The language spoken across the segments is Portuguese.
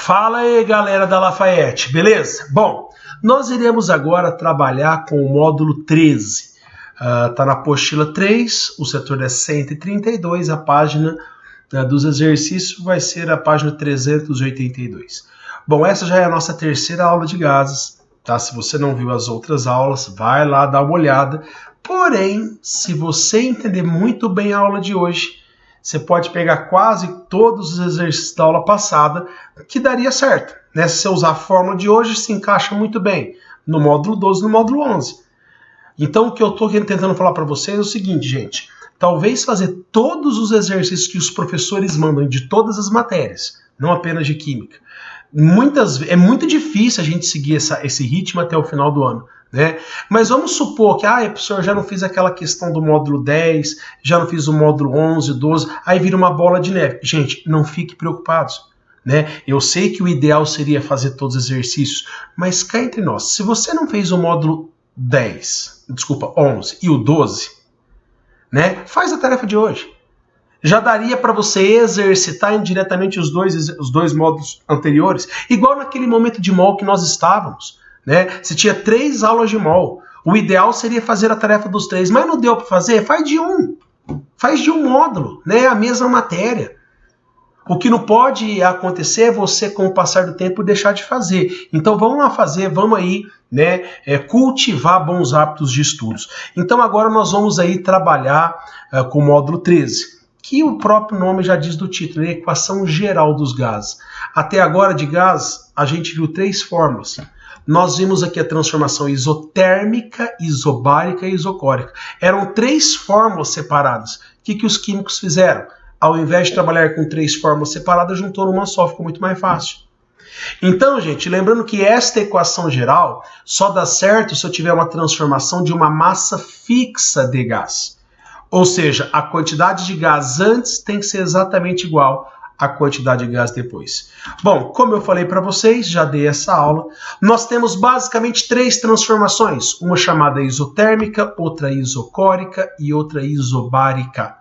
Fala aí, galera da Lafayette, beleza? Bom, nós iremos agora trabalhar com o módulo 13. Tá na apostila 3, o setor é 132, a página dos exercícios vai ser a página 382. Bom, essa já é a nossa terceira aula de gases, tá? Se você não viu as outras aulas, vai lá dar uma olhada. Porém, se você entender muito bem a aula de hoje, você pode pegar quase todos os exercícios da aula passada, que daria certo, né? Se você usar a fórmula de hoje, se encaixa muito bem no módulo 12 e no módulo 11. Então, o que eu estou tentando falar para vocês é o seguinte, gente. Talvez fazer todos os exercícios que os professores mandam de todas as matérias, não apenas de química. É muito difícil a gente seguir esse ritmo até o final do ano, né? Mas vamos supor que, professor, já não fiz aquela questão do módulo 10, já não fiz o módulo 11, 12, aí vira uma bola de neve. Gente, não fique preocupados, né? Eu sei que o ideal seria fazer todos os exercícios, mas cá entre nós, se você não fez o módulo 11 e o 12, né? Faz a tarefa de hoje. Já daria para você exercitar indiretamente os dois módulos anteriores, igual naquele momento de mol que nós estávamos, né? Você tinha 3 aulas de mol. O ideal seria fazer a tarefa dos 3, mas não deu para fazer? Faz de um. Faz de um módulo, né? A mesma matéria. O que não pode acontecer é você, com o passar do tempo, deixar de fazer. Então vamos lá fazer, vamos aí, né, cultivar bons hábitos de estudos. Então agora nós vamos aí trabalhar com o módulo 13, que o próprio nome já diz do título, é a equação geral dos gases. Até agora de gás, a gente viu 3 fórmulas. Nós vimos aqui a transformação isotérmica, isobárica e isocórica. Eram 3 fórmulas separadas. O que os químicos fizeram? Ao invés de trabalhar com 3 fórmulas separadas, juntou numa só, ficou muito mais fácil. Então, gente, lembrando que esta equação geral só dá certo se eu tiver uma transformação de uma massa fixa de gás. Ou seja, a quantidade de gás antes tem que ser exatamente igual à quantidade de gás depois. Bom, como eu falei para vocês, já dei essa aula, nós temos basicamente 3 transformações, uma chamada isotérmica, outra isocórica e outra isobárica.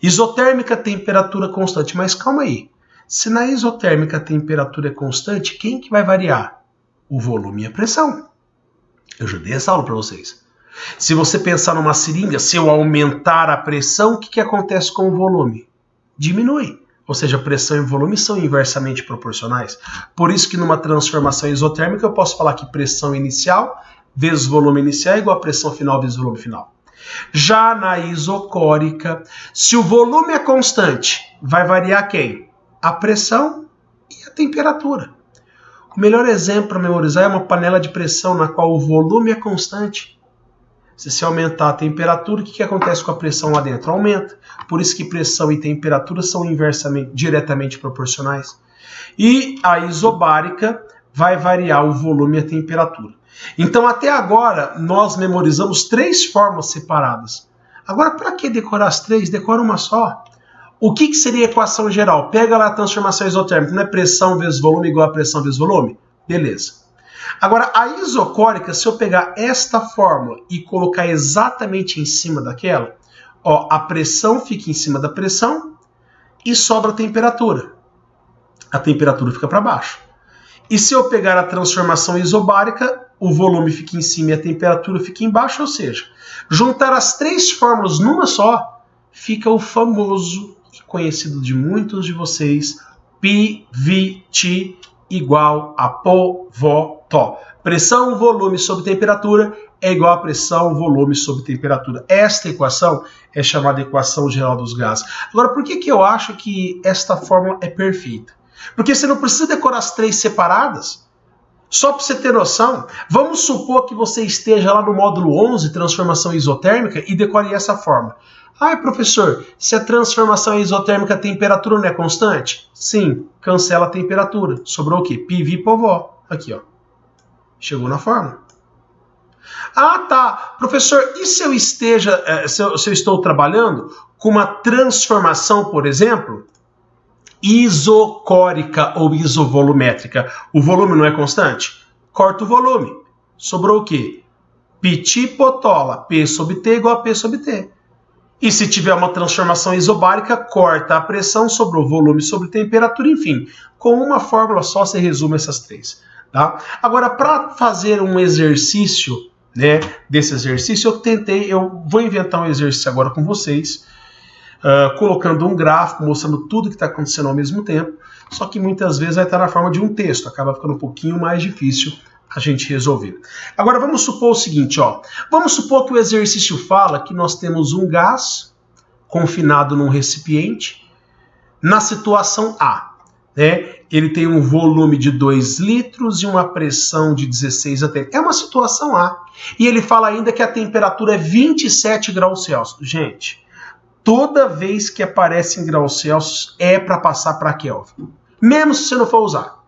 Isotérmica, temperatura constante, mas calma aí. Se na isotérmica a temperatura é constante, quem que vai variar? O volume e a pressão. Eu já dei essa aula para vocês. Se você pensar numa seringa, se eu aumentar a pressão, o que acontece com o volume? Diminui. Ou seja, pressão e volume são inversamente proporcionais. Por isso que numa transformação isotérmica eu posso falar que pressão inicial vezes volume inicial é igual a pressão final vezes volume final. Já na isocórica, se o volume é constante, vai variar quem? A pressão e a temperatura. O melhor exemplo para memorizar é uma panela de pressão na qual o volume é constante. Se você aumentar a temperatura, o que acontece com a pressão lá dentro? Aumenta. Por isso que pressão e temperatura são diretamente proporcionais. E a isobárica vai variar o volume e a temperatura. Então, até agora, nós memorizamos 3 fórmulas separadas. Agora, para que decorar as 3? Decora uma só. O que seria a equação geral? Pega lá a transformação isotérmica, não é pressão vezes volume igual a pressão vezes volume? Beleza. Agora, a isocórica, se eu pegar esta fórmula e colocar exatamente em cima daquela, a pressão fica em cima da pressão e sobra a temperatura. A temperatura fica para baixo. E se eu pegar a transformação isobárica, o volume fica em cima e a temperatura fica embaixo, ou seja, juntar as 3 fórmulas numa só, fica o famoso e conhecido de muitos de vocês, PVT igual a PVT. Pressão, volume sobre temperatura é igual a pressão, volume sobre temperatura. Esta equação é chamada equação geral dos gases. Agora, por que eu acho que esta fórmula é perfeita? Porque você não precisa decorar as 3 separadas. Só para você ter noção, vamos supor que você esteja lá no módulo 11, transformação isotérmica, e decore essa fórmula. Professor, se a transformação é isotérmica, a temperatura não é constante? Sim, cancela a temperatura. Sobrou o quê? PV por VO. Aqui, ó. Chegou na fórmula. Tá. Professor, e se eu se eu estou trabalhando com uma transformação, por exemplo, isocórica ou isovolumétrica, o volume não é constante? Corta o volume. Sobrou o quê? Pt potola, P sobre T igual a P sobre T. E se tiver uma transformação isobárica, corta a pressão, sobrou volume sobre temperatura, enfim. Com uma fórmula só você resume essas três. Tá? Agora, para fazer um exercício, né, desse exercício, eu vou inventar um exercício agora com vocês, colocando um gráfico, mostrando tudo que está acontecendo ao mesmo tempo, só que muitas vezes vai estar na forma de um texto, acaba ficando um pouquinho mais difícil a gente resolver. Agora vamos supor o seguinte, ó. Vamos supor que o exercício fala que nós temos um gás confinado num recipiente na situação A, né? Ele tem um volume de 2 litros e uma pressão de 16 atm. É uma situação A. E ele fala ainda que a temperatura é 27 graus Celsius. Gente, toda vez que aparece em graus Celsius é para passar para Kelvin. Mesmo se você não for usar,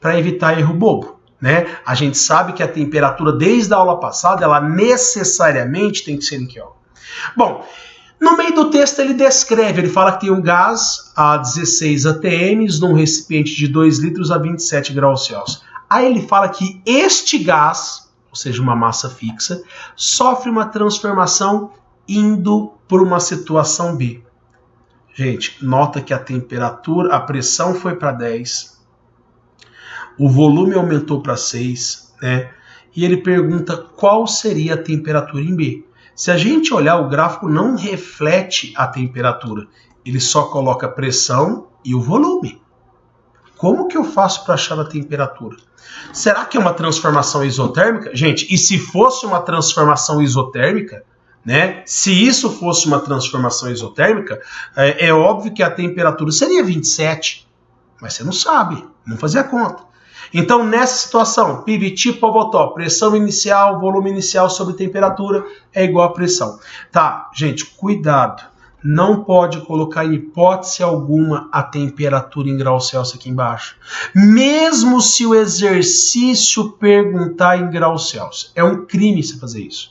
para evitar erro bobo. Né? A gente sabe que a temperatura, desde a aula passada, ela necessariamente tem que ser em Kelvin. Bom, no meio do texto ele descreve, ele fala que tem um gás a 16 atm num recipiente de 2 litros a 27 graus Celsius. Aí ele fala que este gás, ou seja, uma massa fixa, sofre uma transformação indo por uma situação B. Gente, nota que a temperatura, a pressão foi para 10, o volume aumentou para 6, né? E ele pergunta qual seria a temperatura em B. Se a gente olhar, o gráfico não reflete a temperatura, ele só coloca a pressão e o volume. Como que eu faço para achar a temperatura? Será que é uma transformação isotérmica? Gente, e se fosse uma transformação isotérmica, né? Se isso fosse uma transformação isotérmica, é óbvio que a temperatura seria 27, mas você não sabe, não fazia a conta. Então, nessa situação, PIB Pavotó, pressão inicial, volume inicial sobre temperatura é igual a pressão. Tá, gente, cuidado. Não pode colocar em hipótese alguma a temperatura em graus Celsius aqui embaixo. Mesmo se o exercício perguntar em graus Celsius. É um crime você fazer isso.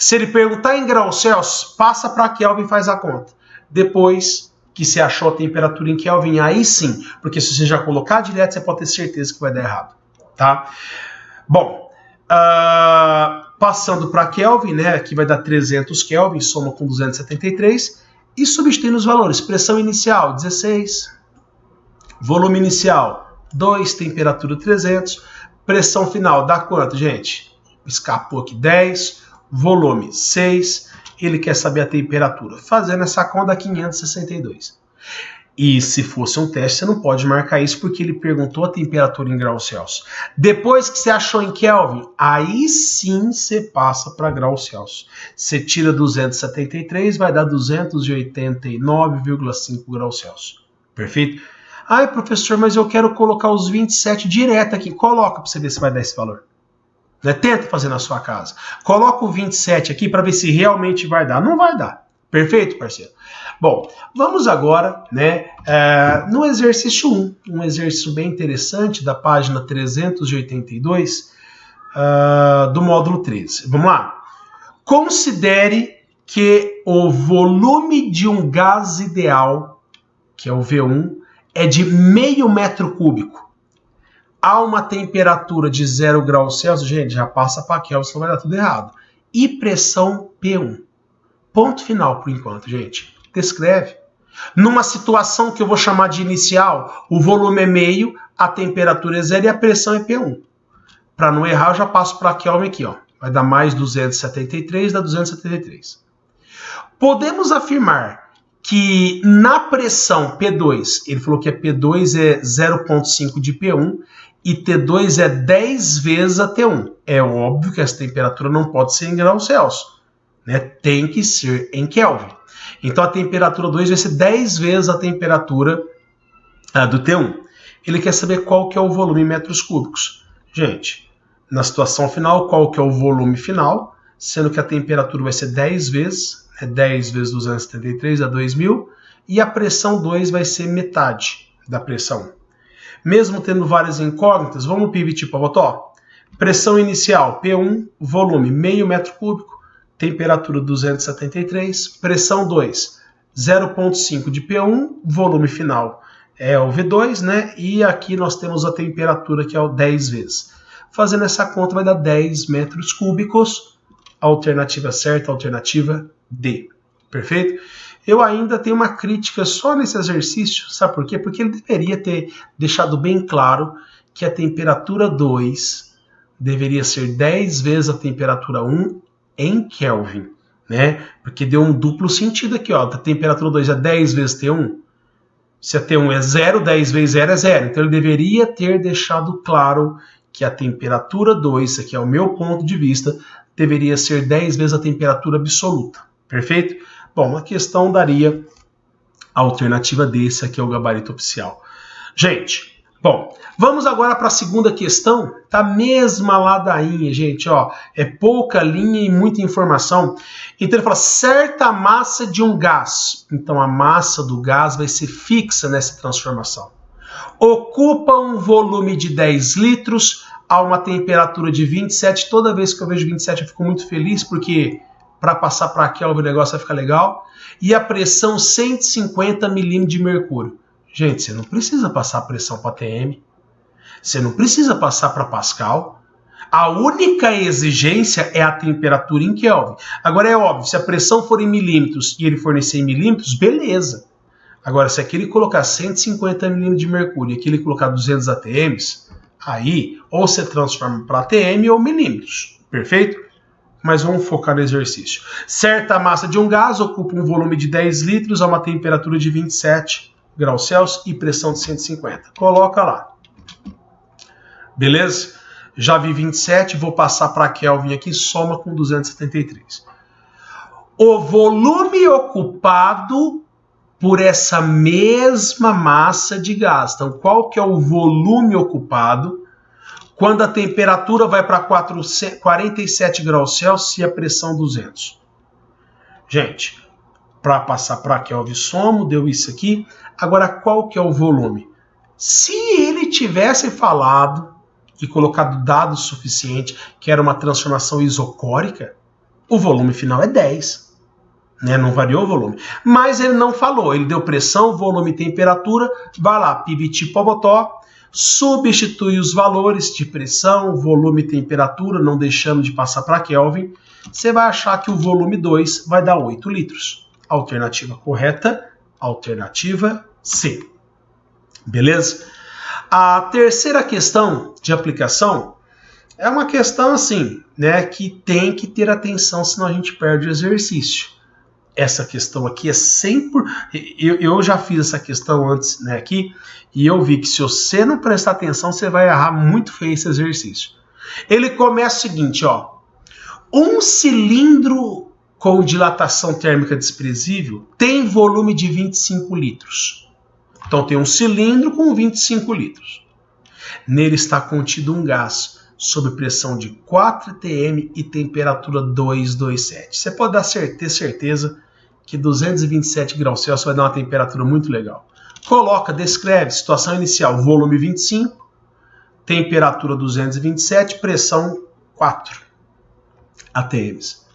Se ele perguntar em graus Celsius, passa para Kelvin e faz a conta. Depois que você achou a temperatura em Kelvin, aí sim, porque se você já colocar direto, você pode ter certeza que vai dar errado, tá? Bom, passando para Kelvin, né, aqui vai dar 300 Kelvin, soma com 273, e substituindo os valores. Pressão inicial, 16, volume inicial, 2, temperatura 300, pressão final, dá quanto, gente? Escapou aqui 10, volume 6, ele quer saber a temperatura. Fazendo essa conta, dá 562. E se fosse um teste, você não pode marcar isso porque ele perguntou a temperatura em graus Celsius. Depois que você achou em Kelvin, aí sim você passa para graus Celsius. Você tira 273, vai dar 289,5 graus Celsius. Perfeito? Ai, professor, mas eu quero colocar os 27 direto aqui. Coloca para você ver se vai dar esse valor. Tenta fazer na sua casa. Coloca o 27 aqui para ver se realmente vai dar. Não vai dar. Perfeito, parceiro? Bom, vamos agora, né, no exercício 1. Um exercício bem interessante da página 382 do módulo 13. Vamos lá? Considere que o volume de um gás ideal, que é o V1, é de meio metro cúbico. Há uma temperatura de 0 graus Celsius, gente, já passa para Kelvin, senão vai dar tudo errado. E pressão P1. Ponto final por enquanto, gente. Descreve. Numa situação que eu vou chamar de inicial, o volume é meio, a temperatura é 0 e a pressão é P1. Para não errar, eu já passo para Kelvin aqui, ó. Vai dar mais 273, dá 273. Podemos afirmar que na pressão P2, ele falou que a P2 é 0,5 de P1, e T2 é 10 vezes a T1. É óbvio que essa temperatura não pode ser em graus Celsius, né? Tem que ser em Kelvin. Então a temperatura 2 vai ser 10 vezes a temperatura do T1. Ele quer saber qual que é o volume em metros cúbicos. Gente, na situação final, qual que é o volume final, sendo que a temperatura vai ser 10 vezes, 10 vezes 273 dá 2.000, e a pressão 2 vai ser metade da pressão 1. Mesmo tendo várias incógnitas, vamos PIB Pavotó. Pressão inicial, P1, volume, meio metro cúbico, temperatura 273, pressão 2, 0,5 de P1, volume final é o V2, né? E aqui nós temos a temperatura que é o 10 vezes. Fazendo essa conta vai dar 10 metros cúbicos, alternativa certa, alternativa D. Perfeito? Eu ainda tenho uma crítica só nesse exercício, sabe por quê? Porque ele deveria ter deixado bem claro que a temperatura 2 deveria ser 10 vezes a temperatura 1 em Kelvin, né? Porque deu um duplo sentido aqui, ó. A temperatura 2 é 10 vezes T1. Se a T1 é 0, 10 vezes 0 é 0. Então ele deveria ter deixado claro que a temperatura 2, isso aqui é o meu ponto de vista, deveria ser 10 vezes a temperatura absoluta. Perfeito? Bom, a questão daria a alternativa desse aqui é o gabarito oficial. Gente, bom, vamos agora para a segunda questão, tá mesma ladainha, gente, ó, é pouca linha e muita informação. Então ele fala, certa massa de um gás, então a massa do gás vai ser fixa nessa transformação. Ocupa um volume de 10 litros a uma temperatura de 27, toda vez que eu vejo 27 eu fico muito feliz, porque para passar para Kelvin o negócio vai ficar legal, e a pressão 150 milímetros de mercúrio. Gente, você não precisa passar a pressão para TM, você não precisa passar para Pascal, a única exigência é a temperatura em Kelvin. Agora é óbvio, se a pressão for em milímetros e ele fornecer em milímetros, beleza. Agora, se aquele colocar 150 milímetros de mercúrio e aquele colocar 200 ATMs, aí ou você transforma para ATM ou milímetros, perfeito? Mas vamos focar no exercício. Certa massa de um gás ocupa um volume de 10 litros a uma temperatura de 27 graus Celsius e pressão de 150. Coloca lá. Beleza? Já vi 27, vou passar para Kelvin aqui, soma com 273. O volume ocupado por essa mesma massa de gás. Então, qual que é o volume ocupado quando a temperatura vai para 47 graus Celsius e a pressão 200. Gente, para passar para Kelvin somo, deu isso aqui. Agora, qual que é o volume? Se ele tivesse falado e colocado dados suficiente, que era uma transformação isocórica, o volume final é 10. Né? Não variou o volume. Mas ele não falou, ele deu pressão, volume e temperatura, vai lá, PVT Pobotó, substitui os valores de pressão, volume e temperatura, não deixando de passar para Kelvin, você vai achar que o volume 2 vai dar 8 litros. Alternativa correta, alternativa C. Beleza? A terceira questão de aplicação é uma questão assim, né, que tem que ter atenção, senão a gente perde o exercício. Essa questão aqui é 100%... Eu já fiz essa questão antes, né, aqui, e eu vi que se você não prestar atenção, você vai errar muito feio esse exercício. Ele começa o seguinte, ó. Um cilindro com dilatação térmica desprezível tem volume de 25 litros. Então tem um cilindro com 25 litros. Nele está contido um gás sob pressão de 4 atm e temperatura 227. Você pode ter certeza que 227 graus Celsius vai dar uma temperatura muito legal. Coloca, descreve, situação inicial, volume 25, temperatura 227, pressão 4 atms.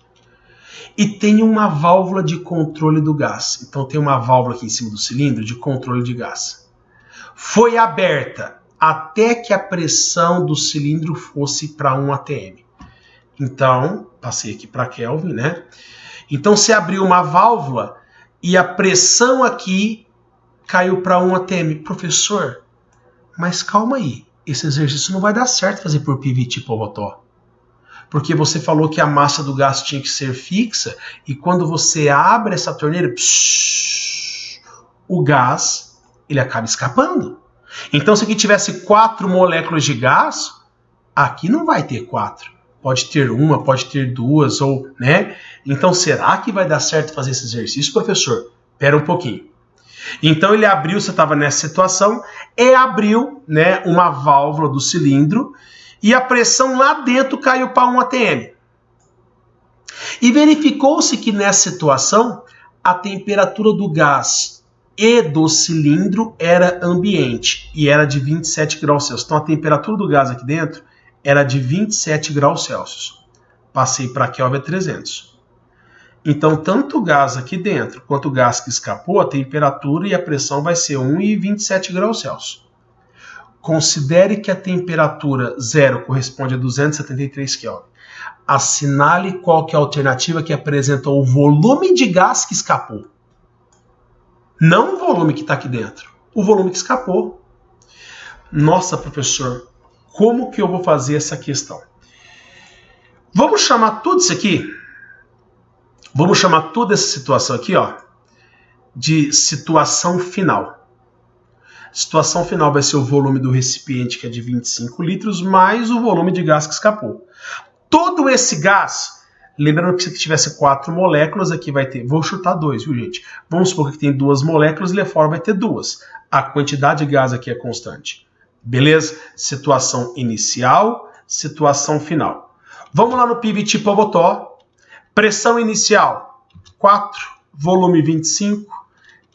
E tem uma válvula de controle do gás. Então tem uma válvula aqui em cima do cilindro de controle de gás. Foi aberta até que a pressão do cilindro fosse para 1 atm. Então, passei aqui para Kelvin, né? Então, você abriu uma válvula e a pressão aqui caiu para 1 atm. Professor, mas calma aí. Esse exercício não vai dar certo fazer por PVT Pobotó. Porque você falou que a massa do gás tinha que ser fixa e quando você abre essa torneira, o gás ele acaba escapando. Então, se aqui tivesse 4 moléculas de gás, aqui não vai ter 4. Pode ter uma, pode ter 2, ou, né? Então, será que vai dar certo fazer esse exercício, professor? Espera um pouquinho. Então, ele abriu, você estava nessa situação, e abriu, né, uma válvula do cilindro, e a pressão lá dentro caiu para 1 atm. E verificou-se que nessa situação, a temperatura do gás e do cilindro era ambiente, e era de 27 graus Celsius. Então, a temperatura do gás aqui dentro era de 27 graus Celsius. Passei para Kelvin a 300. Então, tanto o gás aqui dentro quanto o gás que escapou, a temperatura e a pressão vai ser 1 e 27 graus Celsius. Considere que a temperatura zero corresponde a 273 Kelvin. Assinale qual que é a alternativa que apresenta o volume de gás que escapou. Não o volume que está aqui dentro, o volume que escapou. Nossa, professor, como que eu vou fazer essa questão? Vamos chamar tudo isso aqui, vamos chamar toda essa situação aqui, ó, de situação final. Situação final vai ser o volume do recipiente, que é de 25 litros, mais o volume de gás que escapou. Todo esse gás, lembrando que se tivesse 4 moléculas, aqui vai ter, vou chutar 2, viu, gente? Vamos supor que tem 2 moléculas e lá fora vai ter 2. A quantidade de gás aqui é constante. Beleza? Situação inicial, situação final. Vamos lá no PIVT Pobotó. Pressão inicial, 4, volume 25,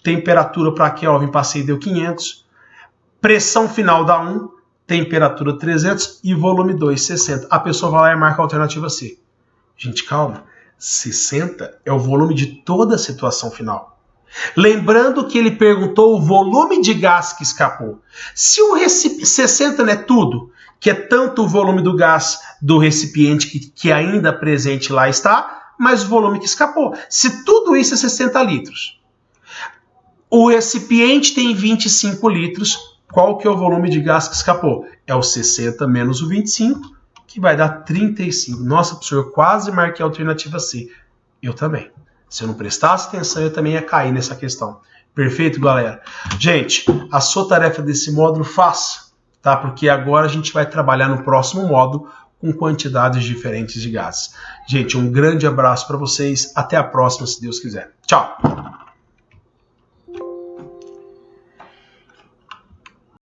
temperatura para Kelvin, passei deu 500. Pressão final dá 1, temperatura 300 e volume 2, 60. A pessoa vai lá e marca a alternativa C. Gente, calma. 60 é o volume de toda a situação final. Lembrando que ele perguntou o volume de gás que escapou. Se o recipiente 60 não é tudo, que é tanto o volume do gás do recipiente que ainda presente lá está, mas o volume que escapou. Se tudo isso é 60 litros, o recipiente tem 25 litros, qual que é o volume de gás que escapou? É o 60 menos o 25, que vai dar 35. Nossa, professor, eu quase marquei a alternativa C. Eu também. Se eu não prestasse atenção, eu também ia cair nessa questão. Perfeito, galera? Gente, a sua tarefa desse módulo, faça, tá? Porque agora a gente vai trabalhar no próximo módulo com quantidades diferentes de gases. Gente, um grande abraço para vocês. Até a próxima, se Deus quiser. Tchau!